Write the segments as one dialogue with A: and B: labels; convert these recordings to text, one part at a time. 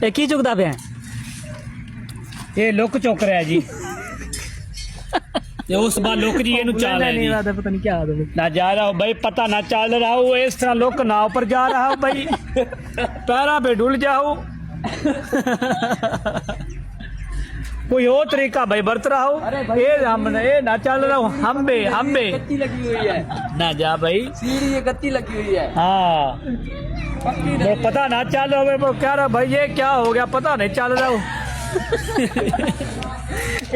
A: ਇਹ ਕੀ ਚੁੱਕਦਾ ਪਿਆ
B: ਇਹ ਲੁੱਕ ਚੁੱਕ ਰਿਹਾ ਜੀ ਤੇ ਉਸ ਬਾਅਦ ਲੁੱਕ ਜੀ ਇਹਨੂੰ ਚਾਲ है
A: नहीं
B: जी।
A: आता पता नहीं क्या आता
B: ना जा रहा हूँ भाई, पता ना चल रहा हूँ, इस तरह लुक नाव पर जा रहा हूँ भाई, पैरा पे डुल जाऊँ कोई और तरीका भाई बरत रहा हूँ। ये हमने ये ना चल रहा हूँ, हम भी
C: गत्ती लगी हुई है,
B: ना जा भाई।
C: सीढ़ी ये गत्ती लगी हुई है।
B: हाँ
C: पक्की
B: वो
C: नहीं।
B: पता ना चल रहा हूँ, क्या रहा भाई, ये क्या हो गया पता नहीं चल रहा हूँ।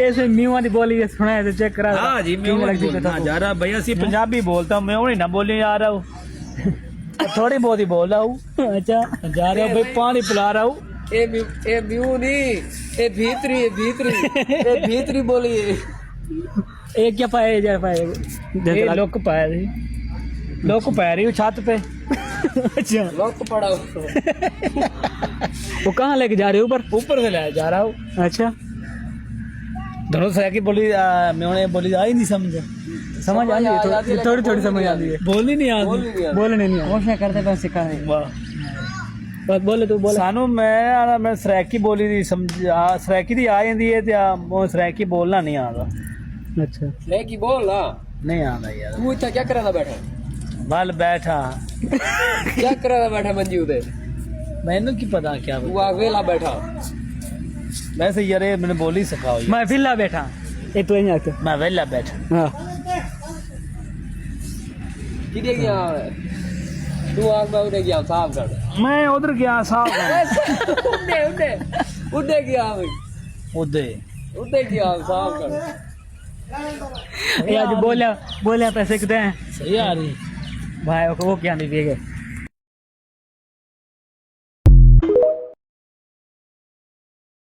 A: ऐसे म्यूआ दी बोली सुना है तो चेक करा
B: हाँ जी मैं बोलना जा रहा भैया, सी पंजाबी बोलता हूँ मैं, नहीं ना बोलने आ रहा हूँ, थोड़ी बहुत ही बोल रहा हूँ।
A: अच्छा
B: जा रहा हूँ भाई, पानी पिला रहा हूँ।
C: ये म्यू नहीं, ये भीतरी, ये भीतरी, ये भीतरी बोली है।
A: एक क्या पाए जा पाए
B: ये लोग पा रही, लोग पा रही हूँ छत पे।
A: अच्छा
C: लॉक पड़ा उसको।
A: वो कहाँ लेके जा रहे हो ऊपर
B: ऊपर से लाया जा रहा हूँ।
A: अच्छा
B: दोनों से की बोली मैं उन्हें बोली आई नहीं समझ
A: समझ आ रही है थोड़ी थोड़ी समझ आती है
B: बोलनी नहीं
C: बोल
B: आती।
C: नहीं रहा।
A: बोलने नहीं कोशिश करते पर सिखा रहे
B: वाह
A: बस बोले तू बोले
B: सानू मैं सराकी बोली दी समझ सराकी दी आ जाती है ते सराकी बोलना नहीं आता।
A: अच्छा
C: लेकी बोल ना।
B: नहीं आता यार।
C: तू इतना क्या कर रहा था बैठा?
B: बल बैठा
C: क्या कर रहा था बैठा मंजी उधर?
B: मैनू की पता क्या
C: तू अकेला बैठा।
B: वैसे यार ये मैंने बोली सिखाओ ये।
A: मैं फिल्ला बैठा ये तो नहीं आते
B: मैं वेला बैठा।
A: हाँ
C: किधर गया है? तू आग में उधर गया साफ कर।
B: मैं उधर गया साहब
C: उधर उधर उधर गया भाई,
B: उदे
C: उधर गया साफ कर।
A: ये आज बोले पैसे कितने हैं
B: सही आ रही
A: भाई वो क्या नहीं दिए गए